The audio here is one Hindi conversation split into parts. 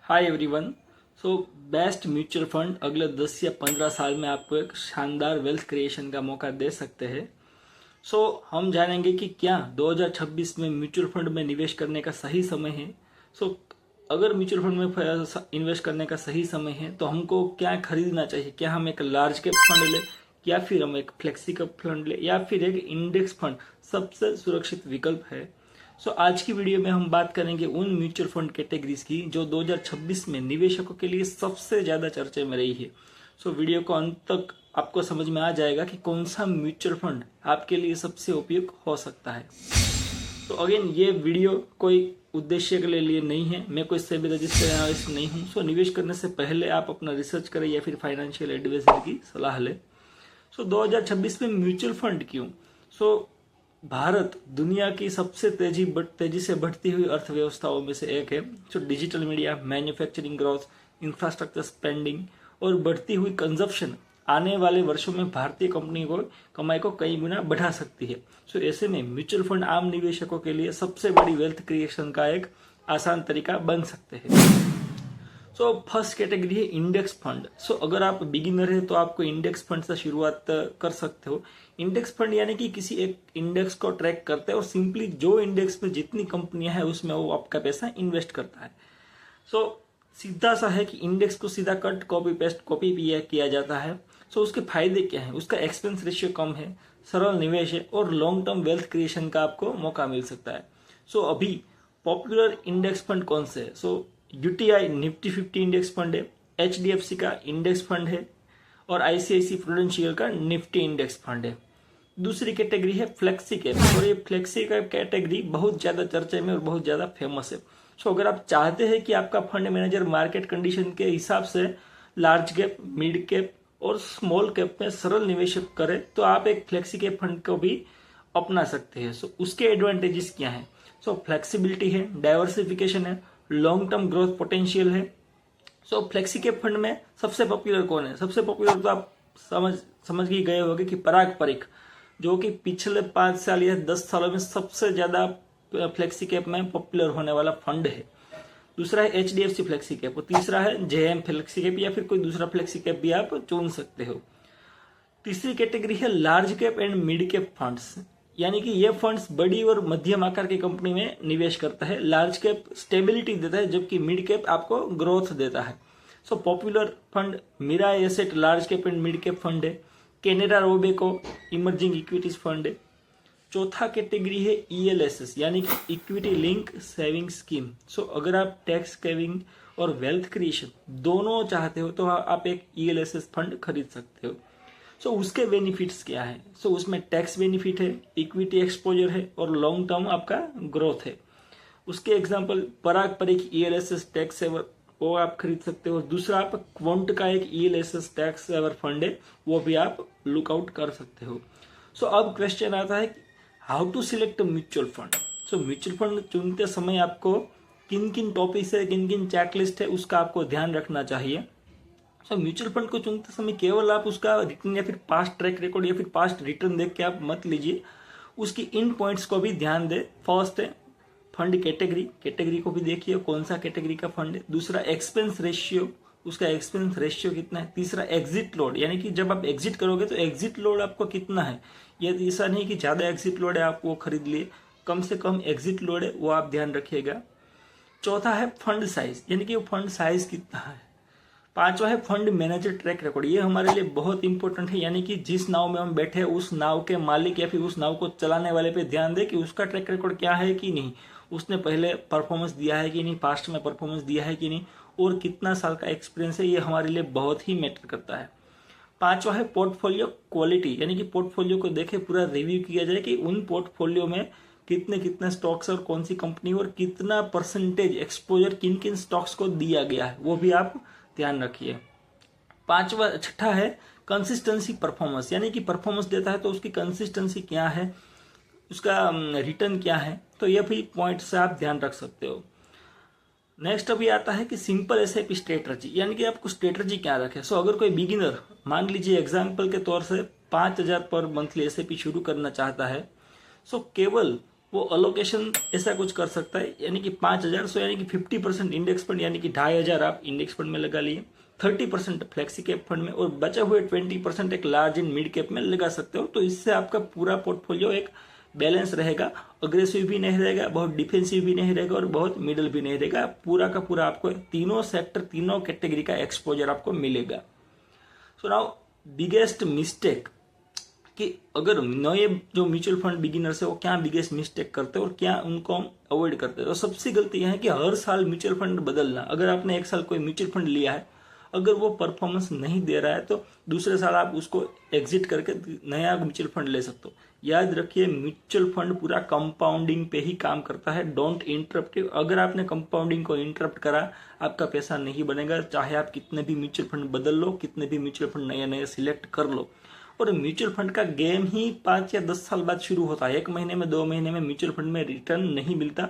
Hi everyone. So best mutual fund अगले 10 या 15 साल में आपको एक शानदार वेल्थ क्रिएशन का मौका दे सकते हैं। हम जानेंगे कि क्या 2026 में म्यूचुअल फंड में निवेश करने का सही समय है। अगर म्यूचुअल फंड में इन्वेस्ट करने का सही समय है तो हमको क्या खरीदना चाहिए। क्या हम एक लार्ज कैप फंड ले, या फिर हम एक फ्लेक्सी कैप फंड ले, या फिर एक इंडेक्स फंड सबसे सुरक्षित विकल्प है। आज की वीडियो में हम बात करेंगे उन म्यूचुअल फंड कैटेगरीज की जो 2026 में निवेशकों के लिए सबसे ज्यादा चर्चे में रही है। वीडियो को अंत तक आपको समझ में आ जाएगा कि कौन सा म्यूचुअल फंड आपके लिए सबसे उपयुक्त हो सकता है। अगेन ये वीडियो कोई उद्देश्य के लिए नहीं है, मैं कोई सेबी रजिस्टर्ड एनालिस्ट नहीं हूँ। निवेश करने से पहले आप अपना रिसर्च करें या फिर फाइनेंशियल एडवाइजर की सलाह लें। 2026 में म्यूचुअल फंड क्यों? भारत दुनिया की सबसे तेजी से बढ़ती हुई अर्थव्यवस्थाओं में से एक है। Digital media, manufacturing growth, infrastructure spending और बढ़ती हुई कंजप्शन आने वाले वर्षों में भारतीय कंपनी को कमाई को कई गुना बढ़ा सकती है। ऐसे में म्यूचुअल फंड आम निवेशकों के लिए सबसे बड़ी वेल्थ क्रिएशन का एक आसान तरीका बन सकते हैं। फर्स्ट कैटेगरी है इंडेक्स फंड। अगर आप बिगिनर है तो आपको इंडेक्स फंड से शुरुआत कर सकते हो। इंडेक्स फंड यानी कि किसी एक इंडेक्स को ट्रैक करते हैं और सिंपली जो इंडेक्स में जितनी कंपनियां हैं उसमें वो आपका पैसा इन्वेस्ट करता है। सीधा सा है कि इंडेक्स को सीधा कट कॉपी पेस्ट कॉपी किया जाता है। उसके फायदे क्या है? उसका एक्सपेंस रेशियो कम है, सरल निवेश है और लॉन्ग टर्म वेल्थ क्रिएशन का आपको मौका मिल सकता है। अभी पॉपुलर इंडेक्स फंड कौन से है? यूटीआई निफ्टी 50 इंडेक्स फंड है, एचडीएफसी का इंडेक्स फंड है और आईसीआईसी प्रूडेंशियल का निफ्टी इंडेक्स फंड है। दूसरी कैटेगरी है फ्लेक्सी कैप, और ये फ्लेक्सी कैप कैटेगरी बहुत ज्यादा चर्चे में और बहुत ज्यादा फेमस है। अगर आप चाहते हैं कि आपका फंड मैनेजर मार्केट कंडीशन के हिसाब से लार्ज कैप, मिड कैप और स्मॉल कैप में सरल निवेश करे तो आप एक फ्लेक्सी कैप फंड को भी अपना सकते हैं। उसके एडवांटेजेस क्या है? फ्लेक्सिबिलिटी है, डाइवर्सिफिकेशन है, लॉन्ग टर्म ग्रोथ पोटेंशियल है। फ्लेक्सी कैप फंड में सबसे पॉपुलर कौन है? सबसे पॉपुलर तो आप समझ ही गए होंगे कि पराग परिक, जो कि पिछले 5 साल या 10 सालों में सबसे ज्यादा फ्लेक्सी कैप में पॉपुलर होने वाला फंड है। दूसरा है एचडीएफसी फ्लेक्सी कैप और तीसरा है जेएम फ्लेक्सी कैप, या फिर कोई दूसरा फ्लेक्सी कैप भी आप चुन सकते हो। तीसरी कैटेगरी है large cap and mid cap funds, यानी कि ये फंड्स बड़ी और मध्यम आकार की कंपनी में निवेश करता है। लार्ज कैप स्टेबिलिटी देता है जबकि मिड कैप आपको ग्रोथ देता है। Popular fund Mirae asset large cap and mid cap fund है। Canara Robeco emerging equities fund है। चौथा कैटेगरी है ईएलएसएस, यानी कि इक्विटी लिंक सेविंग स्कीम। अगर आप टैक्स सेविंग और वेल्थ क्रिएशन दोनों चाहते हो तो आप एक ईएलएसएस फंड खरीद सकते हो। उसके बेनिफिट्स क्या है? उसमें टैक्स बेनिफिट है, इक्विटी एक्सपोजर है और लॉन्ग टर्म आपका ग्रोथ है। उसके एग्जांपल पराग परिक ईएलएसएस टैक्स सेवर, वो आप खरीद सकते हो। दूसरा आप क्वांट का एक ईएलएसएस टैक्स सेवर फंड है, वो भी आप लुकआउट कर सकते हो। अब क्वेश्चन आता है how to select mutual fund. Mutual fund चुनते समय आपको किन किन टॉपिक्स है, किन किन चेकलिस्ट है, उसका आपको ध्यान रखना चाहिए। म्यूचुअल फंड को चुनते समय केवल आप उसका रिटर्न या फिर पास्ट ट्रैक रिकॉर्ड या फिर पास्ट रिटर्न देख के आप मत लीजिए, उसकी इन पॉइंट्स को भी ध्यान दे। फर्स्ट है फंड कैटेगरी को भी देखिए, कौन सा कैटेगरी का फंड है। दूसरा एक्सपेंस रेशियो, उसका एक्सपेंस रेशियो कितना है। तीसरा एग्जिट लोड, यानी कि जब आप एग्जिट करोगे तो एग्जिट लोड आपको कितना है। ये ऐसा नहीं कि ज्यादा एग्जिट लोड है आप वो खरीद लिए, कम से कम एग्जिट लोड है वो आप ध्यान रखिएगा। चौथा है फंड साइज, यानी कि वो फंड साइज कितना है। पांचवा है फंड मैनेजर ट्रैक रिकॉर्ड, ये हमारे लिए बहुत इंपॉर्टेंट है, यानी कि जिस नाव में हम बैठे उस नाव के मालिक या फिर उस नाव को चलाने वाले पे ध्यान दे कि उसका ट्रैक रिकॉर्ड क्या है कि नहीं, उसने पहले परफॉर्मेंस दिया है कि नहीं, पास्ट में परफॉर्मेंस दिया है कि नहीं, और कितना साल का एक्सपीरियंस है, ये हमारे लिए बहुत ही मैटर करता है। पांचवा है पोर्टफोलियो क्वालिटी, यानी कि पोर्टफोलियो को देखे पूरा रिव्यू किया जाए कि उन पोर्टफोलियो में कितने कितने स्टॉक्स और कौन सी कंपनी और कितना परसेंटेज एक्सपोजर किन किन स्टॉक्स को दिया गया है, वो भी आप ध्यान रखिए। छठा है कंसिस्टेंसी परफॉर्मेंस, यानी कि परफॉर्मेंस देता है तो उसकी कंसिस्टेंसी क्या है, उसका रिटर्न क्या है, तो ये भी पॉइंट से आप ध्यान रख सकते हो। नेक्स्ट अभी आता है कि सिंपल एसआईपी स्ट्रेटजी, यानी कि आपको स्ट्रेटजी क्या रखे। अगर कोई बिगिनर मान लीजिए एग्जाम्पल के तौर से 5,000 पर मंथली एसआईपी शुरू करना चाहता है, केवल वो अलोकेशन ऐसा कुछ कर सकता है, यानी कि 5,000, यानी कि 50% इंडेक्स फंड यानी कि 2,500 आप इंडेक्स फंड में लगा लिए, 30% फ्लेक्सी कैप फंड में, और बचे हुए 20% एक लार्ज एंड मिड कैप में लगा सकते हो। तो इससे आपका पूरा पोर्टफोलियो एक बैलेंस रहेगा, अग्रेसिव भी नहीं रहेगा, बहुत डिफेंसिव भी नहीं रहेगा और बहुत मिडल भी नहीं रहेगा। पूरा का पूरा आपको तीनों सेक्टर, तीनों कैटेगरी का एक्सपोजर आपको मिलेगा। सो नाउ बिगेस्ट मिस्टेक, कि अगर नए जो म्यूचुअल फंड बिगिनर्स है वो क्या बिगेस्ट मिस्टेक करते हैं और क्या उनको हम अवॉइड करते हैं। तो सबसे गलती यह है कि हर साल म्यूचुअल फंड बदलना। अगर आपने एक साल कोई म्यूचुअल फंड लिया है, अगर वो परफॉर्मेंस नहीं दे रहा है तो दूसरे साल आप उसको एग्जिट करके नया म्यूचुअल फंड ले सकते हो। याद रखिए, म्यूचुअल फंड पूरा कंपाउंडिंग पे ही काम करता है, डोंट इंटरप्ट। अगर आपने कंपाउंडिंग को इंटरप्ट करा, आपका पैसा नहीं बनेगा, चाहे आप कितने भी म्यूचुअल फंड बदल लो, कितने भी म्यूचुअल फंड नए नए सिलेक्ट कर लो। और म्यूचुअल फंड का गेम ही 5 या 10 साल बाद शुरू होता है। 1 महीने में, 2 महीने में म्यूचुअल फंड में रिटर्न नहीं मिलता।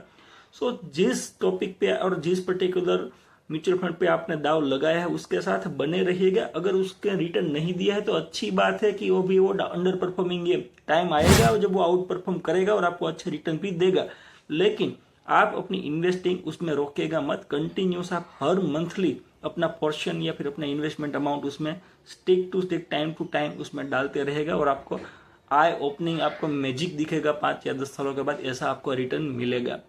सो जिस टॉपिक पे और जिस पर्टिकुलर म्यूचुअल फंड पे आपने दाव लगाया है उसके साथ बने रहिएगा। अगर उसके रिटर्न नहीं दिया है तो अच्छी बात है कि वो अंडर परफॉर्मिंग है। टाइम आएगा जब वो आउट परफॉर्म करेगा और आपको अच्छे रिटर्न भी देगा, लेकिन आप अपनी इन्वेस्टिंग उसमें रोकेगा मत। कंटिन्यूस आप हर मंथली अपना पोर्शन या फिर अपना इन्वेस्टमेंट अमाउंट उसमें stick to stick, time to time उसमें डालते रहेगा और आपको आई ओपनिंग, आपको मैजिक दिखेगा 5 या 10 सालों के बाद, ऐसा आपको रिटर्न मिलेगा।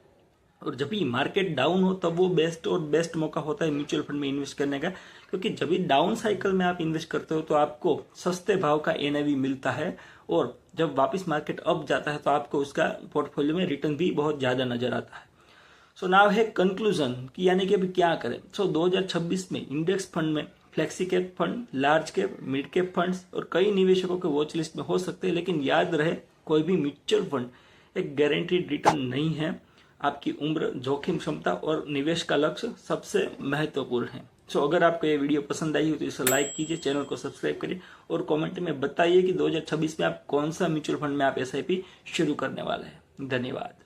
और जब भी मार्केट डाउन हो तब वो बेस्ट मौका होता है म्यूचुअल फंड में इन्वेस्ट करने का, क्योंकि जब भी डाउन साइकिल में आप इन्वेस्ट करते हो तो आपको सस्ते भाव का एनएवी मिलता है, और जब वापस मार्केट अप जाता है तो आपको उसका पोर्टफोलियो में रिटर्न भी बहुत ज्यादा नजर आता है। सो नाउ है कंक्लूजन, कि यानी कि अभी क्या करें। सो 2026 में इंडेक्स फंड में flexi cap fund, large cap, mid cap funds और कई निवेशकों के वॉच लिस्ट में हो सकते हैं, लेकिन याद रहे कोई भी म्यूचुअल फंड एक गारंटीड रिटर्न नहीं है। आपकी उम्र, जोखिम क्षमता और निवेश का लक्ष्य सबसे महत्वपूर्ण है। सो अगर आपको ये वीडियो पसंद आई हो तो इसे लाइक कीजिए, चैनल को सब्सक्राइब करिए और कमेंट में बताइए कि 2026 में आप कौन सा म्यूचुअल फंड में आप SIP शुरू करने वाले हैं। धन्यवाद।